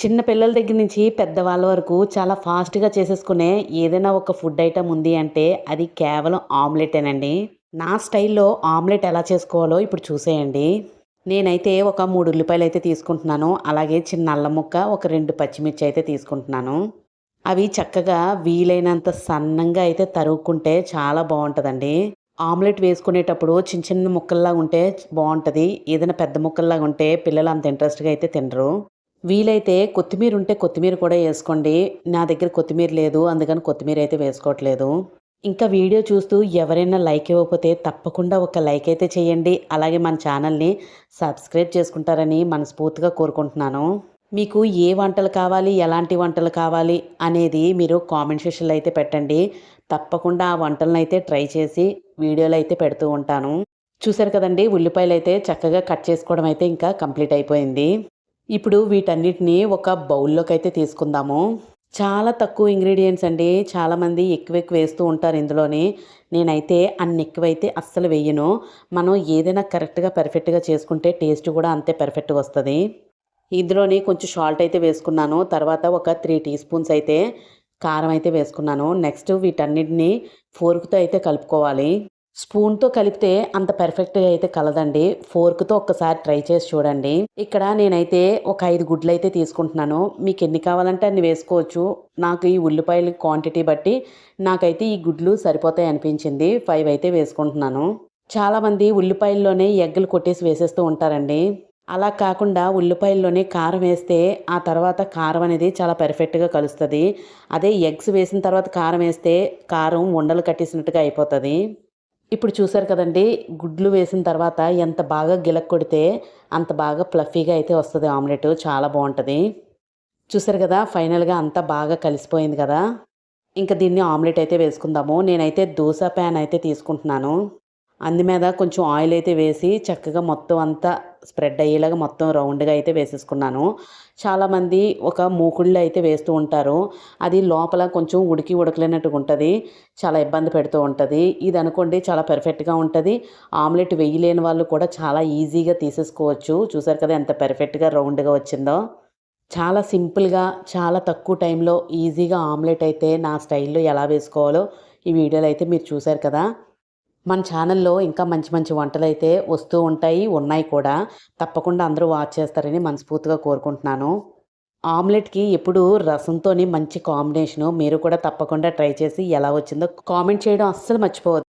చిన్న పిల్లల దగ్గర నుంచి పెద్దవాళ్ళ వరకు చాలా ఫాస్ట్‌గా చేసేసుకునే ఏదైనా ఒక ఫుడ్ ఐటెమ్ ఉంది అంటే అది కేవలం ఆమ్లెటేనండి. నా స్టైల్‌లో ఆమ్లెట్ ఎలా చేసుకోవాలో ఇప్పుడు చూసేయండి. నేనైతే ఒక 3 ఉల్లిపాయలైతే తీసుకుంటున్నాను. అలాగే చిన్న అల్లం ముక్క, ఒక 2 పచ్చిమిర్చి అయితే తీసుకుంటున్నాను. అవి చక్కగా వీలైనంత సన్నంగా అయితే తరుక్కుంటే చాలా బావుంటదండి. ఆమ్లెట్ వేసుకునేటప్పుడు చిన్న చిన్న ముక్కల్లా ఉంటే బావుంటది. ఏదైనా పెద్ద ముక్కల్లాగా ఉంటే పిల్లలు అంత ఇంట్రెస్ట్‌గా అయితే తినరు. వీలైతే కొత్తిమీర ఉంటే కొత్తిమీర కూడా యేసుకోండి. నా దగ్గర కొత్తిమీర లేదు. అందుకని కొత్తిమీర అయితే వేసుకోవట్లేదు. ఇంకా వీడియో చూస్తూ ఎవరైనా లైక్ ఇవ్వకపోతే తప్పకుండా ఒక లైక్ అయితే చేయండి. అలాగే మన ఛానల్‌ని సబ్స్క్రైబ్ చేసుకుంటారని మనస్ఫూర్తిగా కోరుకుంటున్నాను. మీకు ఏ వంటలు కావాలి, ఎలాంటి వంటలు కావాలి అనేది మీరు కామెంట్ సెక్షన్‌లో అయితే పెట్టండి. తప్పకుండా ఆ వంటలనైతే ట్రై చేసి వీడియోలో అయితే పెడుతూ ఉంటాను. చూసారు కదండీ! ఉల్లిపాయలైతే చక్కగా కట్ చేసుకోవడం అయితే ఇంకా కంప్లీట్ అయిపోయింది. ఇప్పుడు వీటన్నిటిని ఒక బౌల్‌లోకైతే తీసుకుందాము. చాలా తక్కువ ఇంగ్రీడియెంట్స్ అండి. చాలామంది ఎక్కువ ఎక్కువ వేస్తూ ఉంటారు ఇందులోని. నేనైతే అన్ని ఎక్కువైతే అస్సలు వేయను. మనం ఏదైనా కరెక్ట్‌గా, పర్ఫెక్ట్‌గా చేసుకుంటే టేస్ట్ కూడా అంతే పర్ఫెక్ట్‌గా వస్తది. ఇందులోని కొంచెం సాల్ట్ అయితే వేసుకున్నాను. తర్వాత ఒక 3 టీ స్పూన్స్ అయితే కారం అయితే వేసుకున్నాను. నెక్స్ట్ వీటన్నిటిని ఫోర్క్‌తో అయితే కలుపుకోవాలి. స్పూన్‌తో కలిపితే అంత పర్ఫెక్ట్‌గా అయితే కలదండి. ఫోర్క్‌తో ఒక్కసారి ట్రై చేసి చూడండి. ఇక్కడ నేనైతే ఒక 5 గుడ్లయితే తీసుకుంటున్నాను. మీకెన్ని కావాలంటే అన్ని వేసుకోవచ్చు. నాకు ఈ ఉల్లిపాయల క్వాంటిటీ బట్టి నాకైతే ఈ గుడ్లు సరిపోతాయి అనిపించింది. 5 అయితే వేసుకుంటున్నాను. చాలామంది ఉల్లిపాయల్లోనే ఎగ్గులు కొట్టేసి వేసేస్తూ ఉంటారండి. అలా కాకుండా ఉల్లిపాయల్లోనే కారం వేస్తే ఆ తర్వాత కారం అనేది చాలా పర్ఫెక్ట్‌గా కలుస్తది. అదే ఎగ్స్ వేసిన తర్వాత కారం వేస్తే కారం ఉండలు కట్టేసినట్టుగా అయిపోతది. ఇప్పుడు చూసారు కదండీ! గుడ్లు వేసిన తర్వాత ఎంత బాగా గిలక్కొడితే అంత బాగా ఫ్లఫీగా అయితే వస్తది ఆమ్లెట్. చాలా బావుంటది. చూసారు కదా! ఫైనల్‌గా అంతా బాగా కలిసిపోయింది కదా! ఇంక దీన్ని ఆమ్లెట్ అయితే వేసుకుందాము. నేనైతే దోస ప్యాన్ అయితే తీసుకుంటున్నాను. అందు మీద కొంచెం ఆయిల్ అయితే వేసి చక్కగా మొత్తం అంతా స్ప్రెడ్ అయ్యేలాగా మొత్తం రౌండ్‌గా అయితే వేసేసుకున్నాను. చాలామంది ఒక మూకుడులో అయితే వేస్తూ ఉంటారు. అది లోపల కొంచెం ఉడకలేనట్టుగా ఉంటది. చాలా ఇబ్బంది పెడుతూ ఉంటది. ఇదనుకోండి చాలా పర్ఫెక్ట్‌గా ఉంటది. ఆమ్లెట్ వేయలేని వాళ్ళు కూడా చాలా ఈజీగా తీసేసుకోవచ్చు. చూసారు కదా! ఎంత పర్ఫెక్ట్‌గా రౌండ్‌గా వచ్చిందో. చాలా సింపుల్‌గా, చాలా తక్కువ టైంలో ఈజీగా ఆమ్లెట్ అయితే నా స్టైల్‌లో ఎలా వేసుకోవాలో ఈ వీడియోలో అయితే మీరు చూసారు కదా! మన ఛానల్‌లో ఇంకా మంచి మంచి వంటలైతే వస్తూ ఉంటాయి, ఉన్నాయి కూడా. తప్పకుండా అందరూ వాచ్ చేస్తారని మనస్ఫూర్తిగా కోరుకుంటున్నాను. ఆమ్లెట్‌కి ఎప్పుడూ రసంతోని మంచి కాంబినేషను. మీరు కూడా తప్పకుండా ట్రై చేసి ఎలా వచ్చిందో కామెంట్ చేయడం అస్సలు మర్చిపోవద్దు.